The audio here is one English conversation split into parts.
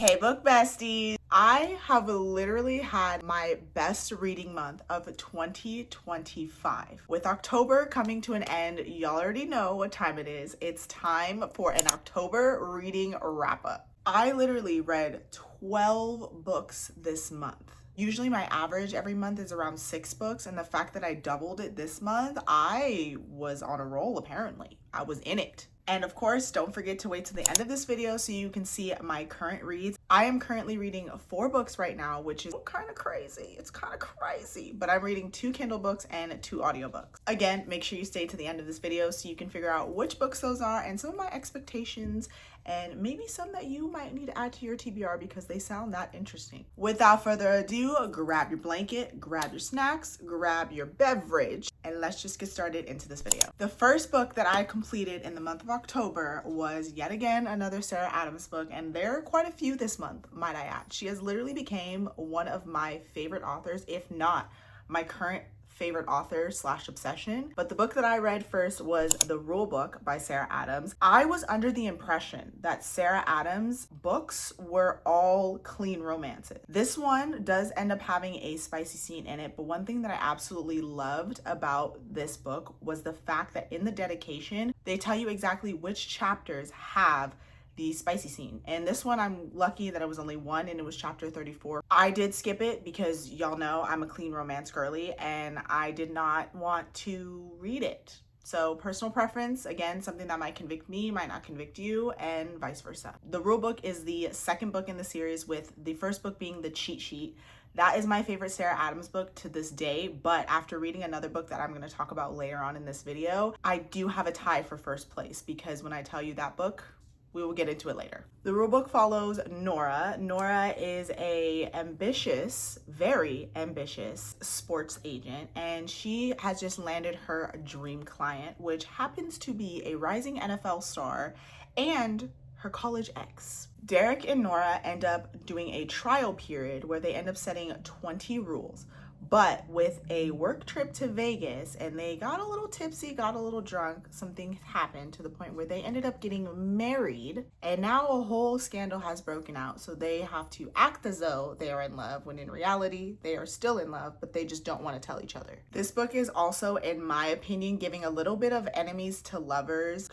Hey book besties! I have literally had my best reading month of 2025. With October coming to an end, y'all already know what time it is. It's time for an October reading wrap up. I literally read 12 books this month. Usually my average every month is around 6 books, and the fact that I doubled it this month, I was on a roll apparently. I was in it. And of course, don't forget to wait till the end of this video so you can see my current reads. I am currently reading 4 books right now, which is kind of crazy. It's kind of crazy, but I'm reading 2 Kindle books and 2 audiobooks. Again, make sure you stay to the end of this video so you can figure out which books those are and some of my expectations and maybe some that you might need to add to your TBR because they sound that interesting. Without further ado, grab your blanket, grab your snacks, grab your beverage, and let's just get started into this video. The first book that I completed in the month of October was yet again another Sarah Adams book, and there are quite a few this month, might I add. She has literally became one of my favorite authors, if not my current favorite author / obsession. But the book that I read first was The Rule Book by Sarah Adams. I was under the impression that Sarah Adams books were all clean romances. This one does end up having a spicy scene in it, but one thing that I absolutely loved about this book was the fact that in the dedication, they tell you exactly which chapters have the spicy scene. And this one, I'm lucky that it was only 1 and it was chapter 34. I did skip it because y'all know I'm a clean romance girly and I did not want to read it. So personal preference, again, something that might convict me, might not convict you, and vice versa. The Rule Book is the second book in the series, with the first book being The Cheat Sheet. That is my favorite Sarah Adams book to this day, but after reading another book that I'm going to talk about later on in this video, I do have a tie for first place because when I tell you that book, we will get into it later. The Rule Book follows Nora. Nora is a ambitious, very ambitious sports agent, and she has just landed her dream client, which happens to be a rising NFL star and her college ex. Derek and Nora end up doing a trial period where they end up setting 20 rules. But with a work trip to Vegas, and they got a little tipsy, got a little drunk, something happened to the point where they ended up getting married, and now a whole scandal has broken out. So they have to act as though they are in love, when in reality, they are still in love, but they just don't want to tell each other. This book is also, in my opinion, giving a little bit of enemies to lovers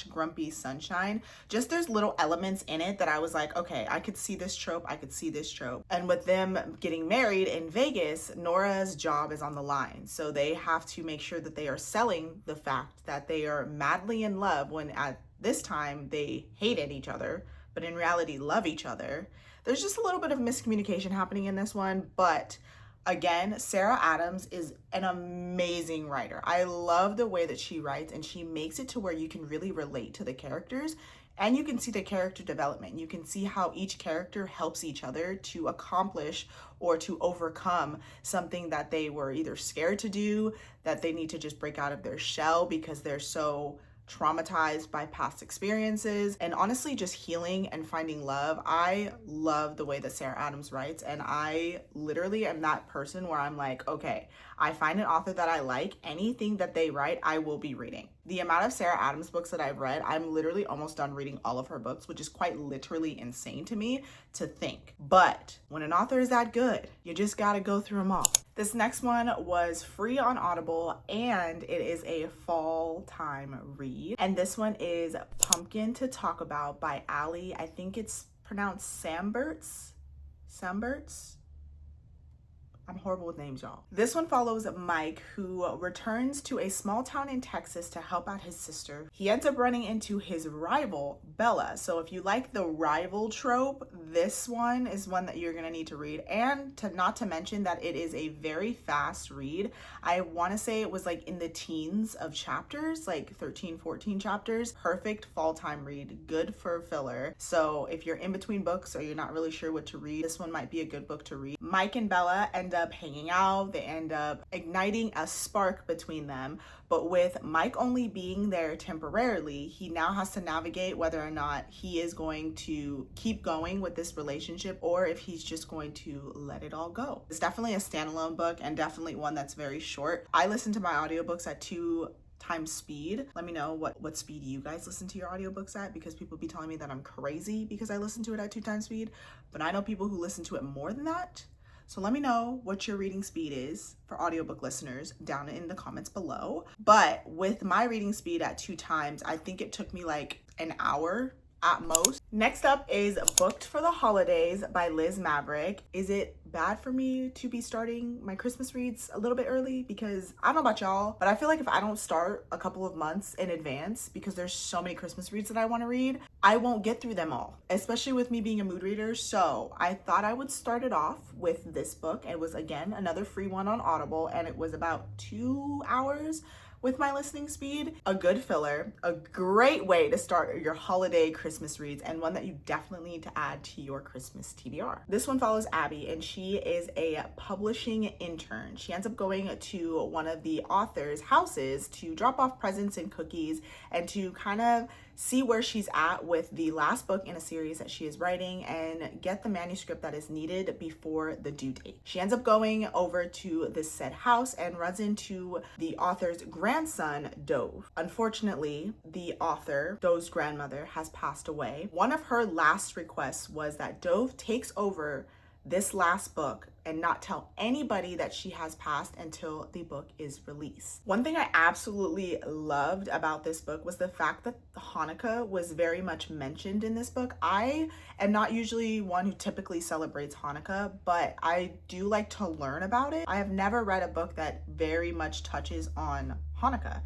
/ grumpy sunshine. Just there's little elements in it that I was like, okay, I could see this trope, I could see this trope. And with them getting married in Vegas, Nora's job is on the line. So they have to make sure that they are selling the fact that they are madly in love when at this time they hated each other, but in reality love each other. There's just a little bit of miscommunication happening in this one, but again, Sarah Adams is an amazing writer. I love the way that she writes, and she makes it to where you can really relate to the characters. And you can see the character development. You can see how each character helps each other to accomplish or to overcome something that they were either scared to do, that they need to just break out of their shell because they're so traumatized by past experiences, and honestly just healing and finding love. I love the way that Sarah Adams writes, and I literally am that person where I'm like, okay, I find an author that I like, anything that they write, I will be reading. The amount of Sarah Adams books that I've read, I'm literally almost done reading all of her books, which is quite literally insane to me to think. But when an author is that good, you just gotta go through them all. This next one was free on Audible, and it is a fall time read. And this one is Pumpkin to Talk About by Allie. I think it's pronounced Samberts. I'm horrible with names, y'all. This one follows Mike, who returns to a small town in Texas to help out his sister. He ends up running into his rival, Bella. So if you like the rival trope, this one is one that you're gonna need to read. And not to mention that it is a very fast read. I wanna say it was like in the teens of chapters, like 13, 14 chapters. Perfect fall time read, good for filler. So if you're in between books or you're not really sure what to read, this one might be a good book to read. Mike and Bella end up hanging out. They end up igniting a spark between them, but with Mike only being there temporarily, he now has to navigate whether or not he is going to keep going with this relationship or if he's just going to let it all go. It's definitely a standalone book and definitely one that's very short. I listen to my audiobooks at 2 times speed. Let me know what speed you guys listen to your audiobooks at, because people be telling me that I'm crazy because I listen to it at 2 times speed, but I know people who listen to it more than that. So let me know what your reading speed is for audiobook listeners down in the comments below. But with my reading speed at 2 times, I think it took me like an hour at most. Next up is Booked for the Holidays by Liz Maverick. Is it bad for me to be starting my Christmas reads a little bit early? Because I don't know about y'all, but I feel like if I don't start a couple of months in advance, because there's so many Christmas reads that I want to read, I won't get through them all, especially with me being a mood reader. So I thought I would start it off with this book. It was, again, another free one on Audible, and it was about 2 hours with my listening speed. A good filler, a great way to start your holiday Christmas reads, and one that you definitely need to add to your Christmas TBR. This one follows Abby, and she is a publishing intern. She ends up going to one of the author's houses to drop off presents and cookies, and to kind of see where she's at with the last book in a series that she is writing and get the manuscript that is needed before the due date. She ends up going over to this said house and runs into the author's grandson, Dove. Unfortunately, the author, Dove's grandmother, has passed away. One of her last requests was that Dove takes over this last book and not tell anybody that she has passed until the book is released. One thing I absolutely loved about this book was the fact that Hanukkah was very much mentioned in this book. I am not usually one who typically celebrates Hanukkah, but I do like to learn about it. I have never read a book that very much touches on Hanukkah.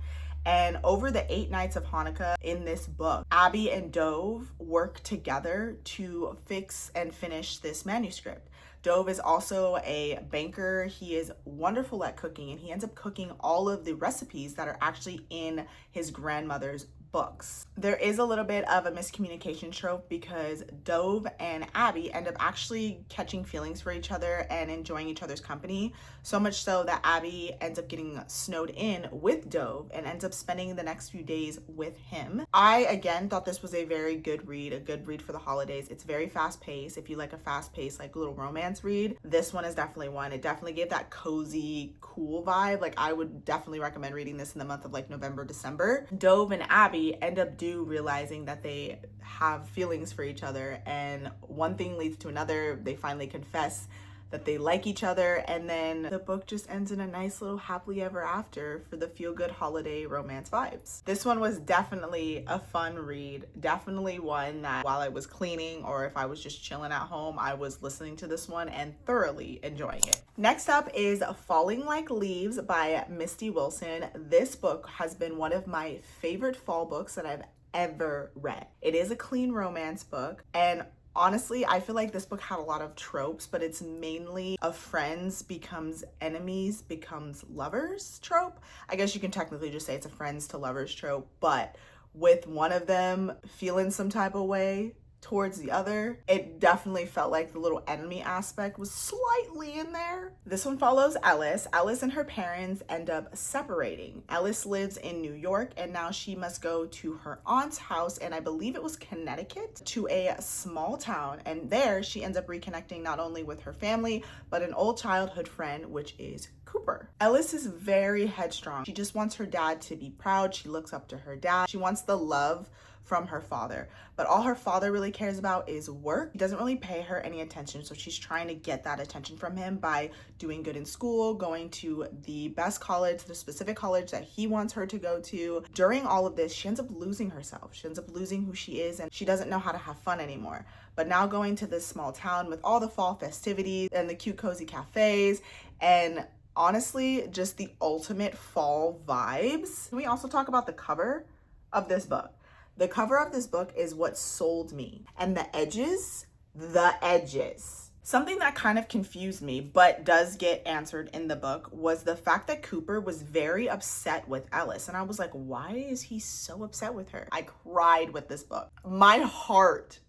And over the 8 nights of Hanukkah in this book, Abby and Dove work together to fix and finish this manuscript. Dove is also a banker. He is wonderful at cooking, and he ends up cooking all of the recipes that are actually in his grandmother's books. There is a little bit of a miscommunication trope because Dove and Abby end up actually catching feelings for each other and enjoying each other's company, so much so that Abby ends up getting snowed in with Dove and ends up spending the next few days with him. I, again, thought this was a very good read for the holidays. It's very fast paced. If you like a fast paced, like little romance read, this one is definitely one. It definitely gave that cozy, cool vibe. Like, I would definitely recommend reading this in the month of like November, December. Dove and Abby end up realizing that they have feelings for each other, and one thing leads to another. They finally confess that they like each other, and then the book just ends in a nice little happily ever after for the feel-good holiday romance vibes. This one was definitely a fun read, definitely one that while I was cleaning or if I was just chilling at home, I was listening to this one and thoroughly enjoying it. Next up is Falling Like Leaves by Misty Wilson. This book has been one of my favorite fall books that I've ever read. It is a clean romance book, and honestly, I feel like this book had a lot of tropes, but it's mainly a friends becomes enemies becomes lovers trope. I guess you can technically just say it's a friends to lovers trope, but with one of them feeling some type of way towards the other, it definitely felt like the little enemy aspect was slightly in there. This one follows Ellis. Ellis and her parents end up separating. Ellis lives in New York, and now she must go to her aunt's house, and I believe it was Connecticut, to a small town, and there she ends up reconnecting not only with her family, but an old childhood friend, which is Cooper. Ellis is very headstrong. She just wants her dad to be proud. She looks up to her dad. She wants the love from her father, but all her father really cares about is work. He doesn't really pay her any attention, so she's trying to get that attention from him by doing good in school, going to the best college, the specific college that he wants her to go to. During all of this, she ends up losing herself. She ends up losing who she is, and she doesn't know how to have fun anymore. But now going to this small town with all the fall festivities and the cute cozy cafes, and honestly, just the ultimate fall vibes. Can we also talk about the cover of this book? The cover of this book is what sold me. And the edges. Something that kind of confused me, but does get answered in the book, was the fact that Cooper was very upset with Ellis. And I was like, why is he so upset with her? I cried with this book. My heart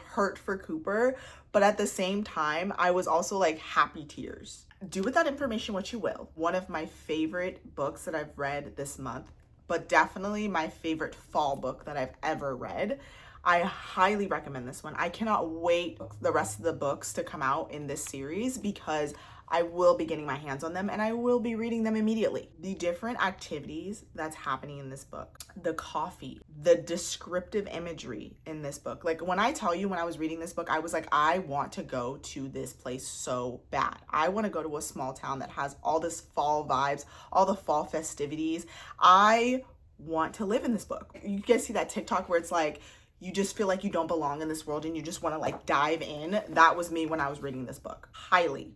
hurt for Cooper, but at the same time, I was also like happy tears. Do with that information what you will. One of my favorite books that I've read this month, but definitely my favorite fall book that I've ever read. I highly recommend this one. I cannot wait the rest of the books to come out in this series because I will be getting my hands on them and I will be reading them immediately. The different activities that's happening in this book, the coffee, the descriptive imagery in this book. Like when I tell you, when I was reading this book, I was like, I want to go to this place so bad. I want to go to a small town that has all this fall vibes, all the fall festivities. I want to live in this book. You guys see that TikTok where it's like, you just feel like you don't belong in this world and you just want to like dive in. That was me when I was reading this book. Highly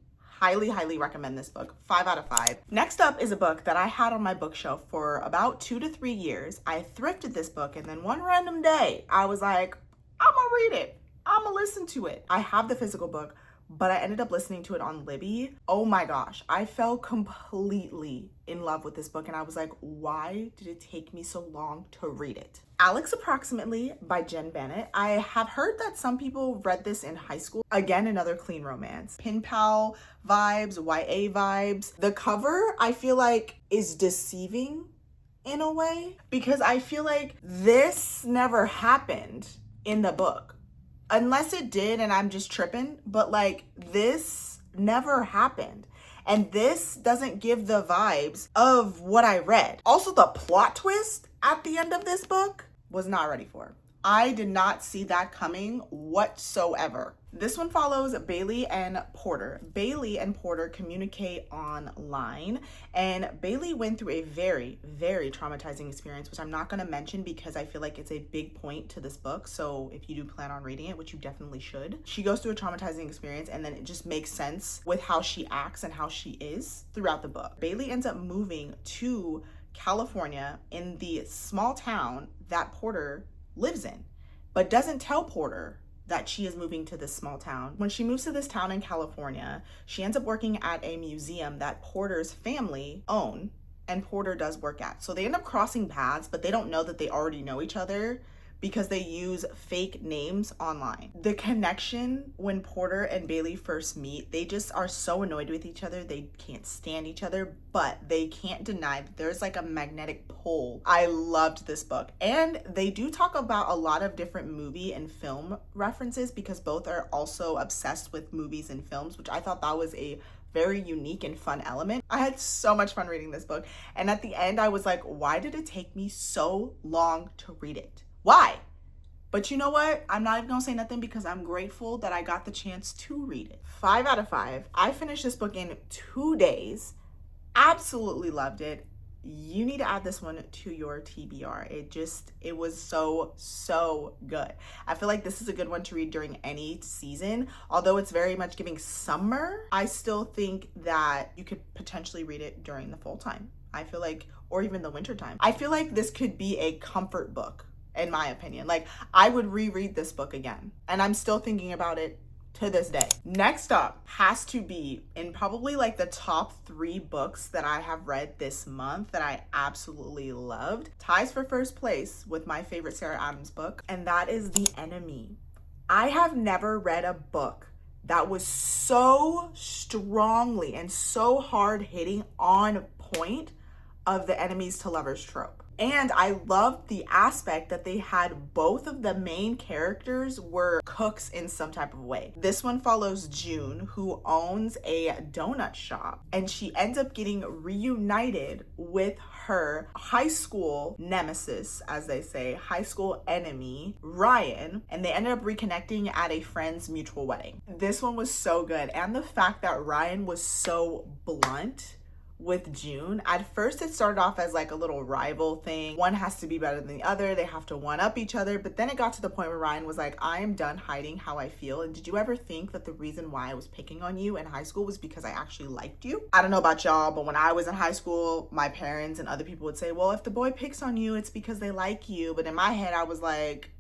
recommend this book. 5 out of 5. Next up is a book that I had on my bookshelf for about 2 to 3 years. I thrifted this book and then one random day I was like, I'm gonna read it. I'm gonna listen to it. I have the physical book, but I ended up listening to it on Libby. Oh my gosh, I fell completely in love with this book and I was like, why did it take me so long to read it? Alex Approximately by Jenn Bennett. I have heard that some people read this in high school. Again, another clean romance. Pen pal vibes, YA vibes. The cover, I feel like, is deceiving in a way because I feel like this never happened in the book. Unless it did and I'm just tripping, but like this never happened. And this doesn't give the vibes of what I read. Also, the plot twist at the end of this book was not ready for. I did not see that coming whatsoever. This one follows Bailey and Porter. Bailey and Porter communicate online, and Bailey went through a very traumatizing experience, which I'm not going to mention because I feel like it's a big point to this book. So if you do plan on reading it, which you definitely should, she goes through a traumatizing experience and then it just makes sense with how she acts and how she is throughout the book. Bailey ends up moving to California in the small town that Porter lives in, but doesn't tell Porter that she is moving to this small town. When she moves to this town in California, she ends up working at a museum that Porter's family own and Porter does work at. So they end up crossing paths, but they don't know that they already know each other because they use fake names online. The connection when Porter and Bailey first meet, they just are so annoyed with each other. They can't stand each other, but they can't deny that there's like a magnetic pull. I loved this book. And they do talk about a lot of different movie and film references because both are also obsessed with movies and films, which I thought that was a very unique and fun element. I had so much fun reading this book. And at the end, I was like, why did it take me so long to read it? Why? But you know what? I'm not even gonna say nothing because I'm grateful that I got the chance to read it. 5 out of 5. I finished this book in 2 days. Absolutely loved it. You need to add this one to your TBR. It was so good. I feel like this is a good one to read during any season. Although it's very much giving summer, I still think that you could potentially read it during the fall time. I feel like, or even the winter time. I feel like this could be a comfort book. In my opinion, like I would reread this book again and I'm still thinking about it to this day. Next up has to be in probably like the top 3 books that I have read this month that I absolutely loved. Ties for first place with my favorite Sarah Adams book, and that is The Enemy. I have never read a book that was so strongly and so hard hitting on point of the enemies to lovers trope. And I loved the aspect that they had both of the main characters were cooks in some type of way. This one follows June, who owns a donut shop, and she ends up getting reunited with her high school nemesis, as they say, high school enemy, Ryan, and they ended up reconnecting at a friend's mutual wedding. This one was so good, and the fact that Ryan was so blunt with June. At first it started off as like a little rival thing. One has to be better than the other. They have to one up each other. But then it got to the point where Ryan was like, I am done hiding how I feel. And did you ever think that the reason why I was picking on you in high school was because I actually liked you? I don't know about y'all, but when I was in high school, my parents and other people would say, well, if the boy picks on you, it's because they like you. But in my head, I was like,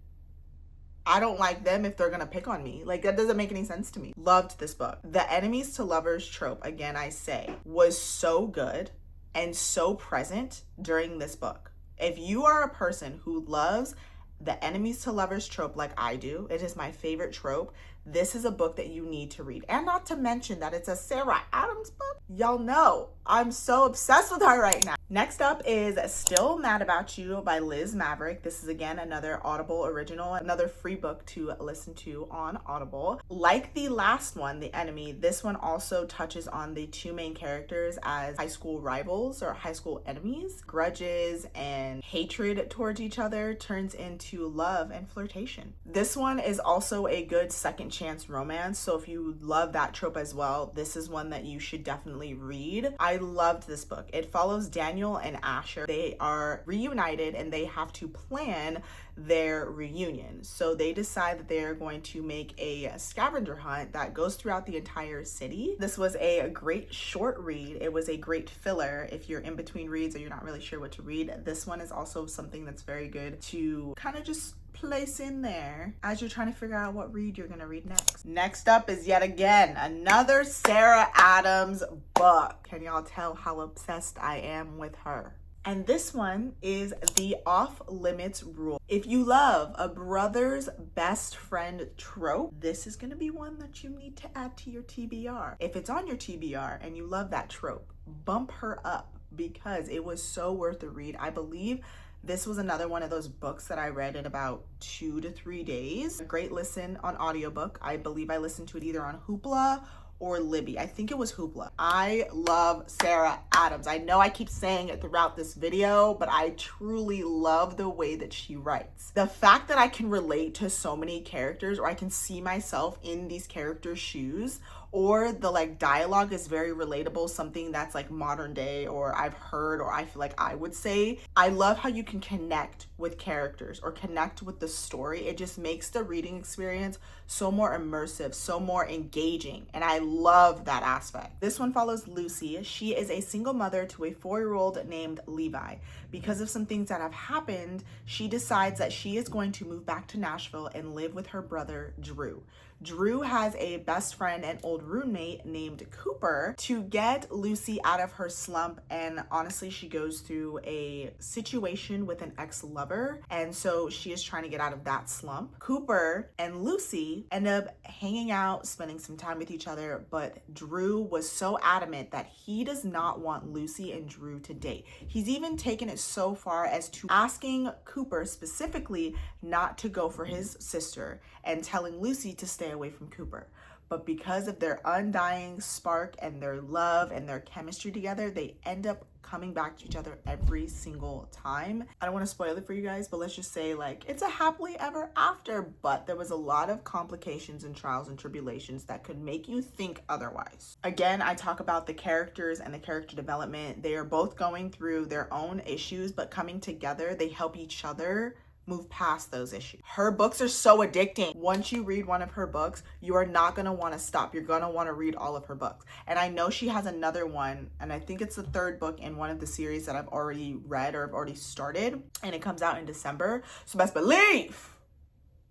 I don't like them if they're gonna pick on me. Like, that doesn't make any sense to me. Loved this book. The enemies to lovers trope, again, I say, was so good and so present during this book. If you are a person who loves the enemies to lovers trope like I do, it is my favorite trope, this is a book that you need to read. And not to mention that it's a Sarah Adams book. Y'all know I'm so obsessed with her right now. Next up is Still Mad About You by Liz Maverick. This is again another Audible original, another free book to listen to on Audible. Like the last one, The Enemy, this one also touches on the two main characters as high school rivals or high school enemies. Grudges and hatred towards each other turns into love and flirtation. This one is also a good second chance romance, so if you love that trope as well, this is one that you should definitely read. I loved this book. It follows Daniel and Asher. They are reunited and they have to plan their reunion. So they decide that they are going to make a scavenger hunt that goes throughout the entire city. This was a great short read. It was a great filler if you're in between reads or you're not really sure what to read. This one is also something that's very good to kind of just place in there as you're trying to figure out what read you're gonna read next. Next up is yet again another Sarah Adams book. Can y'all tell how obsessed I am with her? And this one is The Off Limits Rule. If you love a brother's best friend trope, this is going to be one that you need to add to your TBR. If it's on your TBR and you love that trope, bump her up because it was so worth the read. I believe this was another one of those books that I read in about 2 to 3 days. A great listen on audiobook. I believe I listened to it either on Hoopla or Libby. I think it was Hoopla. I love Sarah Adams. I know I keep saying it throughout this video, but I truly love the way that she writes. The fact that I can relate to so many characters, or I can see myself in these characters' shoes, or the like dialogue is very relatable, something that's like modern day or I've heard or I feel like I would say. I love how you can connect with characters or connect with the story. It just makes the reading experience so more immersive, so more engaging, and I love that aspect. This one follows Lucy. She is a single mother to a 4-year-old named Levi. Because of some things that have happened, she decides that she is going to move back to Nashville and live with her brother Drew. Drew has a best friend and old roommate named Cooper to get Lucy out of her slump, and honestly she goes through a situation with an ex-lover, and so she is trying to get out of that slump. Cooper and Lucy end up hanging out, spending some time with each other, but Drew was so adamant that he does not want Lucy and Drew to date. He's even taken it so far as to asking Cooper specifically not to go for his sister and telling Lucy to stay away from Cooper. But because of their undying spark and their love and their chemistry together, they end up coming back to each other every single time. I don't want to spoil it for you guys, but let's just say like it's a happily ever after, but there was a lot of complications and trials and tribulations that could make you think otherwise. Again, I talk about the characters and the character development. They are both going through their own issues, but coming together, they help each other move past those issues. Her books are so addicting. Once you read one of her books, you are not gonna wanna stop. You're gonna wanna read all of her books. And I know she has another one, and I think it's the 3rd book in one of the series that I've already read or I've already started, and it comes out in December. So best believe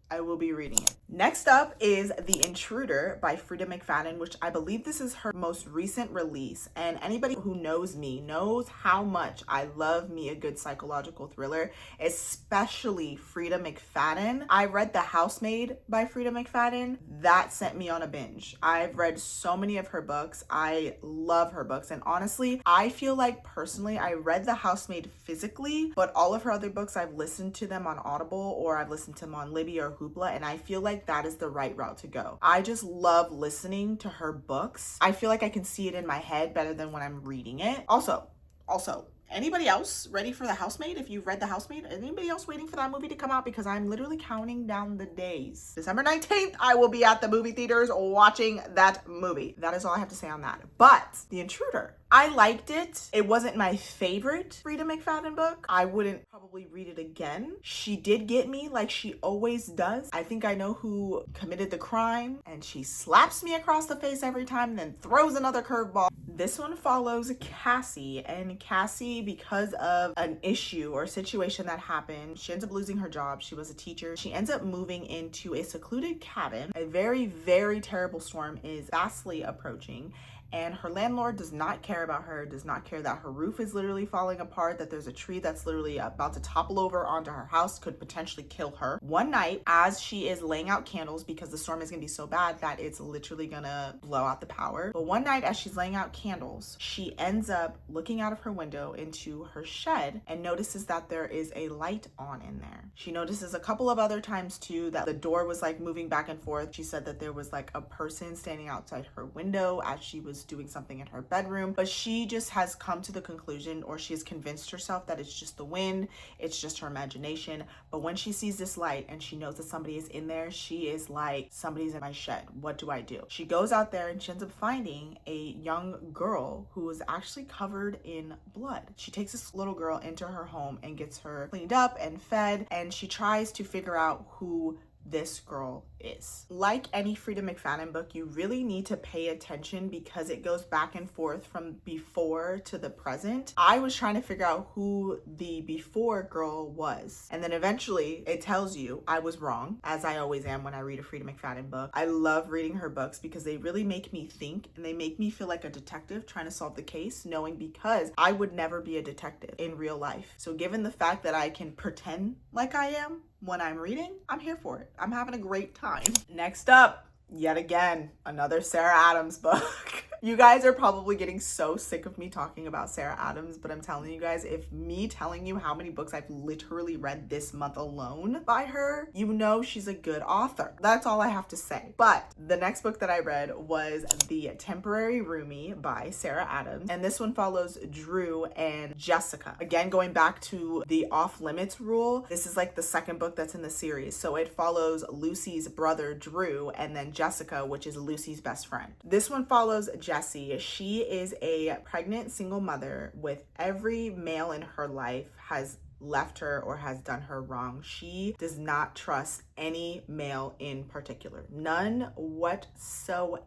I will be reading it. Next up is The Intruder by Freida Mafadden, which I believe this is her most recent release. And anybody who knows me knows how much I love me a good psychological thriller, especially Freida Mafadden. I read The Housemaid by Freida Mafadden. That sent me on a binge. I've read so many of her books. I love her books. And honestly, I feel like personally, I read The Housemaid physically, but all of her other books, I've listened to them on Audible or I've listened to them on Libby or Hoopla, and I feel like that is the right route to go. I just love listening to her books. I feel like I can see it in my head better than when I'm reading it. Also, anybody else ready for The Housemaid? If you've read The Housemaid, anybody else waiting for that movie to come out? Because I'm literally counting down the days. December 19th, I will be at the movie theaters watching that movie. That is all I have to say on that. But The Intruder, I liked it. It wasn't my favorite Freida Mafadden book. I wouldn't probably read it again. She did get me like she always does. I think I know who committed the crime, and she slaps me across the face every time and then throws another curveball. This one follows Cassie, and Cassie, because of an issue or situation that happened, she ends up losing her job. She was a teacher. She ends up moving into a secluded cabin. A very, very terrible storm is fastly approaching, and her landlord does not care about her, does not care that her roof is literally falling apart, that there's a tree that's literally about to topple over onto her house, could potentially kill her. One night, as she is laying out candles, because the storm is gonna be so bad that it's literally gonna blow out the power, but one night as she's laying out candles, she ends up looking out of her window into her shed and notices that there is a light on in there. She notices a couple of other times too that the door was like moving back and forth. She said that there was like a person standing outside her window as she was doing something in her bedroom, but she just has come to the conclusion, or she has convinced herself, that it's just the wind, it's just her imagination. But when she sees this light and she knows that somebody is in there, she is like, somebody's in my shed, what do I do? She goes out there and she ends up finding a young girl who is actually covered in blood. She takes this little girl into her home and gets her cleaned up and fed, and she tries to figure out who this girl is. Like any Freida Mafadden book, you really need to pay attention because it goes back and forth from before to the present. I was trying to figure out who the before girl was, and then eventually it tells you I was wrong, as I always am when I read a Freida Mafadden book. I love reading her books because they really make me think, and they make me feel like a detective trying to solve the case, knowing because I would never be a detective in real life. So given the fact that I can pretend like I am when I'm reading, I'm here for it. I'm having a great time. Next up, yet again, another Sarah Adams book. You guys are probably getting so sick of me talking about Sarah Adams, but I'm telling you guys, if me telling you how many books I've literally read this month alone by her, you know she's a good author. That's all I have to say. But the next book that I read was The Temporary Roomie by Sarah Adams, and this one follows Drew and Jessica. Again, going back to the off-limits rule, this is like the second book that's in the series. So it follows Lucy's brother, Drew, and then Jessica, which is Lucy's best friend. This one follows Jessie. She is a pregnant single mother with every male in her life has left her or has done her wrong. She does not trust any male in particular. None whatsoever.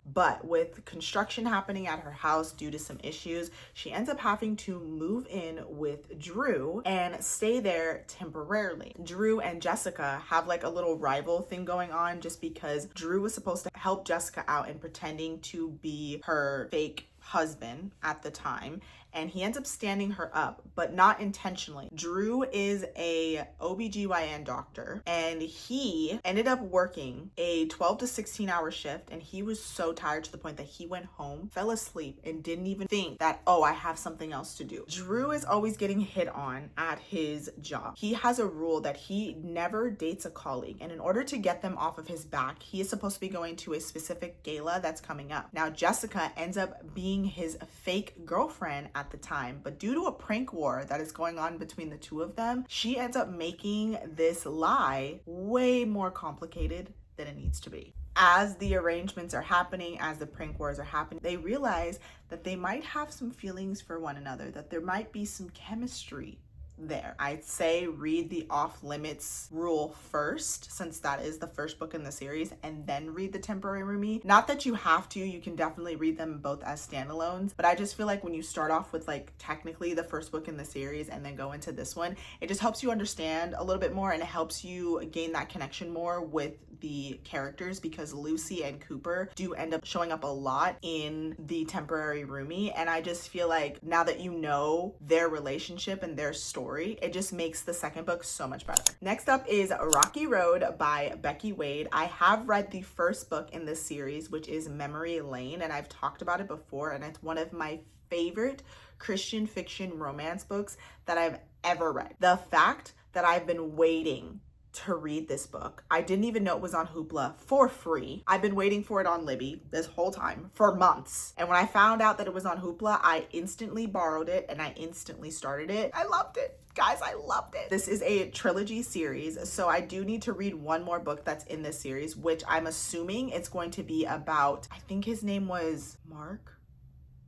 But with construction happening at her house due to some issues, she ends up having to move in with Drew and stay there temporarily. Drew and Jessica have like a little rival thing going on, just because Drew was supposed to help Jessica out in pretending to be her fake husband at the time, and he ends up standing her up, but not intentionally. Drew is a OBGYN doctor, and he ended up working a 12 to 16 hour shift, and he was so tired to the point that he went home, fell asleep, and didn't even think that, oh, I have something else to do. Drew is always getting hit on at his job. He has a rule that he never dates a colleague, and in order to get them off of his back, he is supposed to be going to a specific gala that's coming up. Now, Jessica ends up being his fake girlfriend at the time, but due to a prank war that is going on between the two of them, she ends up making this lie way more complicated than it needs to be. As the arrangements are happening, as the prank wars are happening, they realize that they might have some feelings for one another, that there might be some chemistry there. I'd say read the off limits rule first, since that is the first book in the series, and then read the Temporary Roomie. Not that you have to, you can definitely read them both as standalones, but I just feel like when you start off with like technically the first book in the series and then go into this one, it just helps you understand a little bit more, and it helps you gain that connection more with the characters, because Lucy and Cooper do end up showing up a lot in the Temporary Roomie, and I just feel like now that you know their relationship and their story, it just makes the second book so much better. Next up is Rocky Road by Becky Wade. I have read the first book in this series, which is Memory Lane, and I've talked about it before, and it's one of my favorite Christian fiction romance books that I've ever read. The fact that I've been waiting to read this book, I didn't even know it was on Hoopla for free. I've been waiting for it on Libby this whole time for months, and when I found out that it was on Hoopla, I instantly borrowed it and I instantly started it. I loved it. Guys, I loved it. This is a trilogy series, so I do need to read one more book that's in this series, which I'm assuming it's going to be about, I think his name was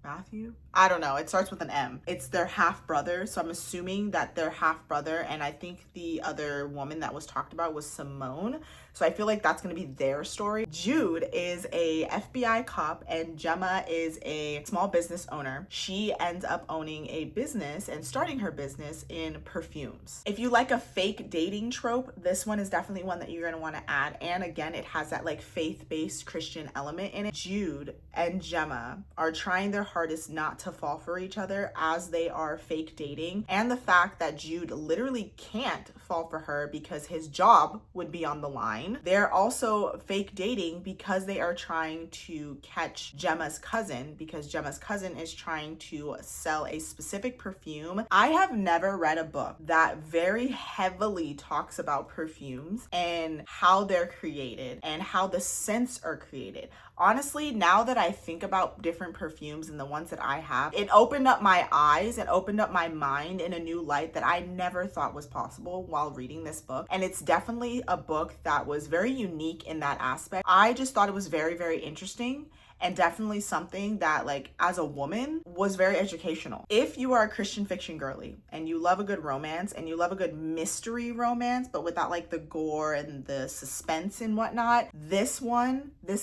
Matthew? I don't know. It starts with an M. It's their half brother. So I'm assuming that they're half brother. And I think the other woman that was talked about was Simone. So I feel like that's going to be their story. Jude is a FBI cop and Gemma is a small business owner. She ends up owning a business and starting her business in perfumes. If you like a fake dating trope, this one is definitely one that you're going to want to add. And again, it has that like faith-based Christian element in it. Jude and Gemma are trying their hardest not to fall for each other as they are fake dating. And the fact that Jude literally can't fall for her because his job would be on the line. They're also fake dating because they are trying to catch Gemma's cousin, because Gemma's cousin is trying to sell a specific perfume. I have never read a book that very heavily talks about perfumes and how they're created and how the scents are created. Honestly, now that I think about different perfumes and the ones that I have, it opened up my eyes and opened up my mind in a new light that I never thought was possible while reading this book. And it's definitely a book that was very unique in that aspect. I just thought it was very, very interesting. And definitely something that, like, as a woman was very educational. If you are a Christian fiction girly and you love a good romance and you love a good mystery romance, but without like the gore and the suspense and whatnot, this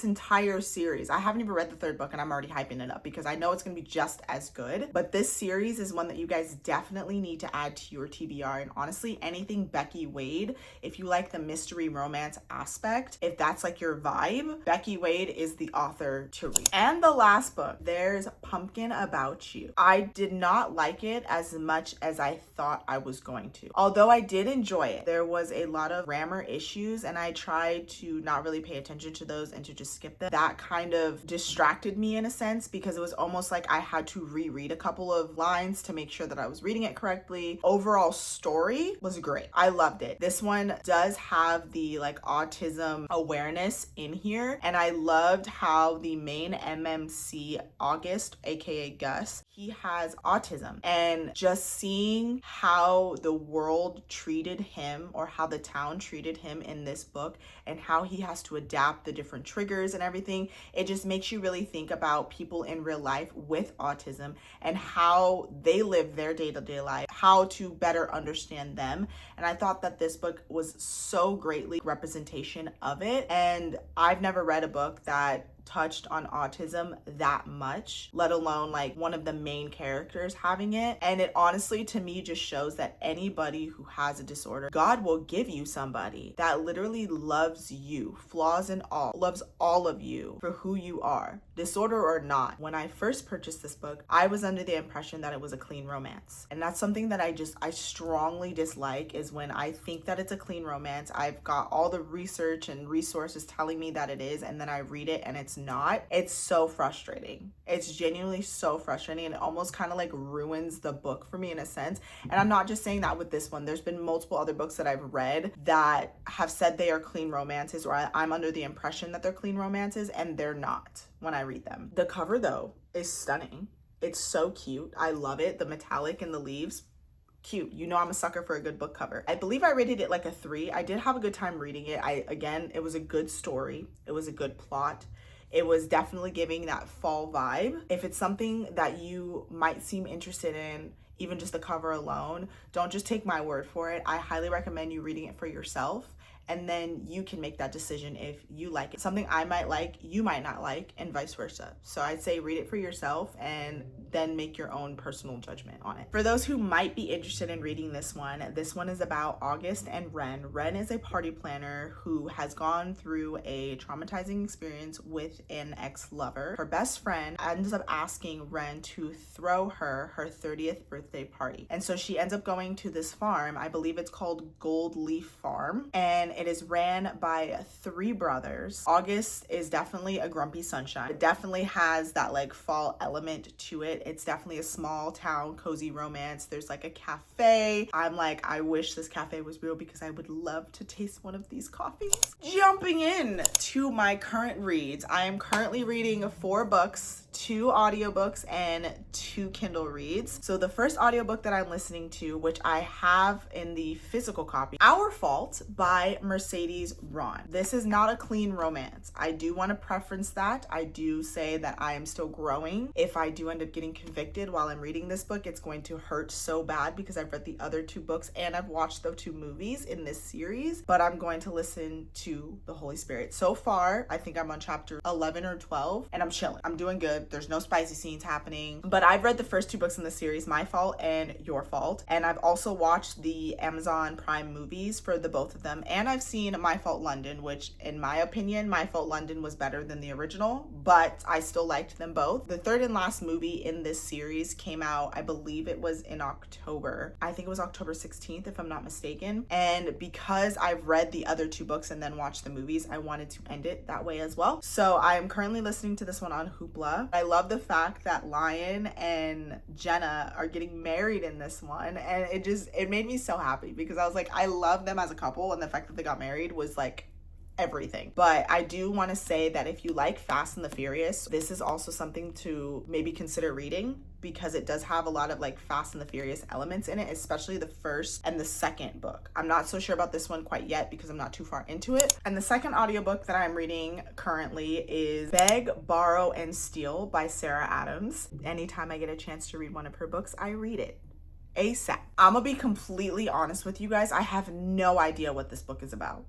entire series, I haven't even read the third book and I'm already hyping it up because I know it's gonna be just as good. But this series is one that you guys definitely need to add to your TBR. And honestly, anything Becky Wade, if you like the mystery romance aspect, if that's like your vibe, Becky Wade is the author to read. And the last book, there's Pumpkin About You. I did not like it as much as I thought I was going to. Although I did enjoy it, there was a lot of grammar issues and I tried to not really pay attention to those and to just skip them. That kind of distracted me in a sense because it was almost like I had to reread a couple of lines to make sure that I was reading it correctly. Overall story was great. I loved it. This one does have the like autism awareness in here, and I loved how the main MMC, August, aka Gus, he has autism, and just seeing how the world treated him or how the town treated him in this book and how he has to adapt the different triggers and everything, it just makes you really think about people in real life with autism and how they live their day-to-day life, how to better understand them. And I thought that this book was so greatly representation of it, and I've never read a book that touched on autism that much, let alone like one of the main characters having it. And it honestly to me just shows that anybody who has a disorder, God will give you somebody that literally loves you, flaws and all, loves all of you for who you are, disorder or not. When I first purchased this book, I was under the impression that it was a clean romance, and that's something that I strongly dislike, is when I think that it's a clean romance. I've got all the research and resources telling me that it is, and then I read it and it's not. It's so frustrating. It's genuinely so frustrating, and it almost kind of like ruins the book for me in a sense. And I'm not just saying that with this one. There's been multiple other books that I've read that have said they are clean romances, or I'm under the impression that they're clean romances, and they're not when I read them. The cover though is stunning. It's so cute. I love it. The metallic and the leaves, cute. You know I'm a sucker for a good book cover. I believe I rated it like a 3. I did have a good time reading it. Again, it was a good story. It was a good plot. It was definitely giving that fall vibe. If it's something that you might seem interested in, even just the cover alone, don't just take my word for it. I highly recommend you reading it for yourself, and then you can make that decision if you like it. Something I might like, you might not like, and vice versa. So I'd say read it for yourself and then make your own personal judgment on it. For those who might be interested in reading this one is about August and Ren. Ren is a party planner who has gone through a traumatizing experience with an ex-lover. Her best friend ends up asking Ren to throw her 30th birthday party. And so she ends up going to this farm. I believe it's called Gold Leaf Farm, and it is ran by 3 brothers. August is definitely a grumpy sunshine. It definitely has that like fall element to it. It's definitely a small town cozy romance. There's like a cafe. I'm like, I wish this cafe was real because I would love to taste one of these coffees. Jumping in to my current reads, I am currently reading 4 books, 2 audiobooks, and 2 Kindle reads. So the first audiobook that I'm listening to, which I have in the physical copy, Our Fault by Mercedes Ron. This is not a clean romance. I do want to preference that. I do say that I am still growing. If I do end up getting convicted while I'm reading this book, it's going to hurt so bad because I've read the other 2 books and I've watched the 2 movies in this series, but I'm going to listen to the Holy Spirit. So far, I think I'm on chapter 11 or 12 and I'm chilling. I'm doing good. There's no spicy scenes happening, but I've read the first 2 books in the series, My Fault and Your Fault. And I've also watched the Amazon Prime movies for the both of them. And I've seen My Fault London, which in my opinion, My Fault London was better than the original, but I still liked them both. The third and last movie in this series came out, I believe it was in October. I think it was October 16th, if I'm not mistaken. And because I've read the other 2 books and then watched the movies, I wanted to end it that way as well. So I am currently listening to this one on Hoopla. I love the fact that Lion and Jenna are getting married in this one, and it made me so happy because I was like, I love them as a couple, and the fact that they got married was like everything. But I do want to say that if you like Fast and the Furious, this is also something to maybe consider reading because it does have a lot of like Fast and the Furious elements in it, especially the first and the second book. I'm not so sure about this one quite yet because I'm not too far into it. And the second audiobook that I'm reading currently is Beg, Borrow, and Steal by Sarah Adams. Anytime I get a chance to read one of her books, I read it ASAP. I'm gonna be completely honest with you guys. I have no idea what this book is about.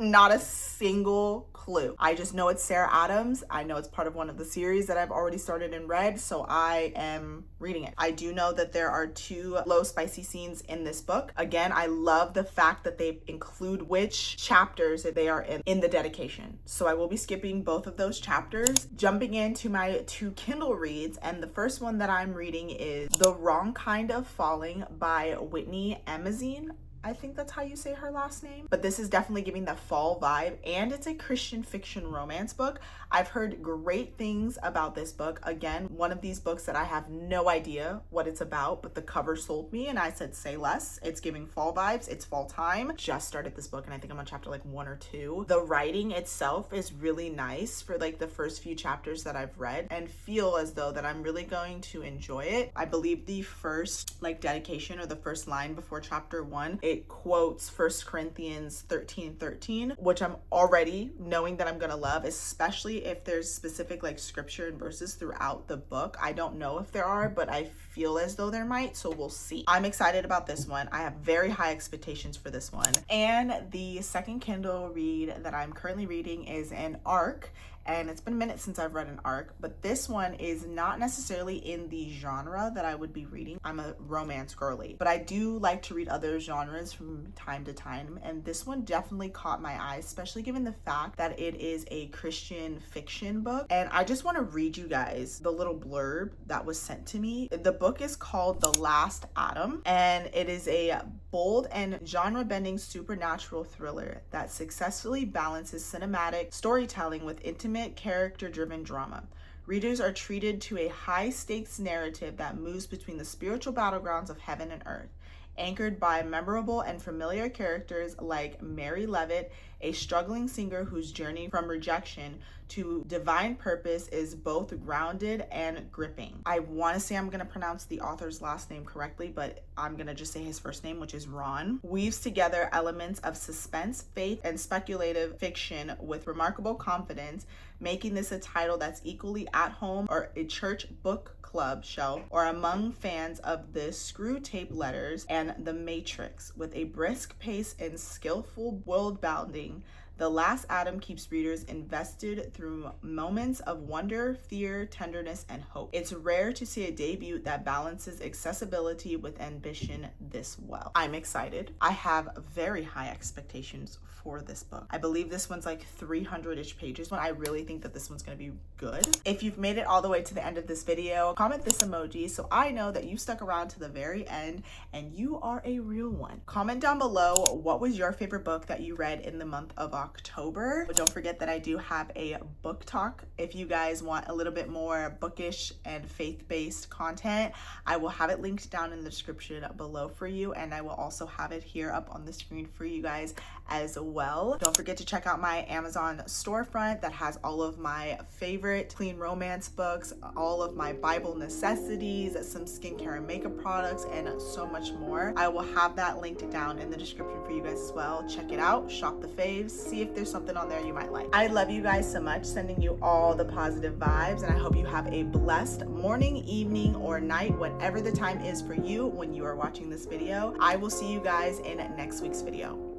Not a single clue. I just know it's Sarah Adams. I know it's part of one of the series that I've already started and read, so I am reading it. I do know that there are 2 low spicy scenes in this book. Again, I love the fact that they include which chapters they are in the dedication. So I will be skipping both of those chapters, jumping into my 2 Kindle reads, and the first one that I'm reading is The Wrong Kind of Falling by Whitney Amazeen. I think that's how you say her last name. But this is definitely giving the fall vibe, and it's a Christian fiction romance book. I've heard great things about this book. Again, one of these books that I have no idea what it's about, but the cover sold me and I said, say less. It's giving fall vibes. It's fall time. Just started this book and I think I'm on chapter like 1 or 2. The writing itself is really nice for like the first few chapters that I've read, and feel as though that I'm really going to enjoy it. I believe the first like dedication or the first line before chapter 1, it quotes 1 Corinthians 13:13, which I'm already knowing that I'm gonna love, especially if there's specific like scripture and verses throughout the book. I don't know if there are, but I feel as though there might, so we'll see. I'm excited about this one. I have very high expectations for this one. And the second Kindle read that I'm currently reading is an ARC, and it's been a minute since I've read an ARC, but this one is not necessarily in the genre that I would be reading. I'm a romance girly, but I do like to read other genres from time to time, and this one definitely caught my eye, especially given the fact that it is a Christian fiction book. And I just want to read you guys the little blurb that was sent to me. The book is called The Last Adam, and it is a bold and genre-bending supernatural thriller that successfully balances cinematic storytelling with intimate character-driven drama. Readers are treated to a high-stakes narrative that moves between the spiritual battlegrounds of heaven and earth, anchored by memorable and familiar characters like Mary Levitt, a struggling singer whose journey from rejection to divine purpose is both grounded and gripping. I want to say I'm going to pronounce the author's last name correctly, but I'm going to just say his first name, which is Ron. Weaves together elements of suspense, faith, and speculative fiction with remarkable confidence, making this a title that's equally at home or a church book club shelf or among fans of the Screw Tape Letters and The Matrix. With a brisk pace and skillful world bounding, The Last Adam keeps readers invested through moments of wonder, fear, tenderness, and hope. It's rare to see a debut that balances accessibility with ambition this well. I'm excited. I have very high expectations for this book. I believe this one's like 300-ish pages, but I really think that this one's gonna be good. If you've made it all the way to the end of this video, comment this emoji so I know that you stuck around to the very end and you are a real one. Comment down below what was your favorite book that you read in the month of October. But don't forget that I do have a book talk. If you guys want a little bit more bookish and faith-based content, I will have it linked down in the description below for you, and I will also have it here up on the screen for you guys as well. Don't forget to check out my Amazon storefront that has all of my favorite clean romance books, all of my Bible necessities, some skincare and makeup products, and so much more. I will have that linked down in the description for you guys as well. Check it out, shop the faves, see if there's something on there you might like. I love you guys so much, sending you all the positive vibes, and I hope you have a blessed morning, evening, or night, whatever the time is for you when you are watching this video. I will see you guys in next week's video.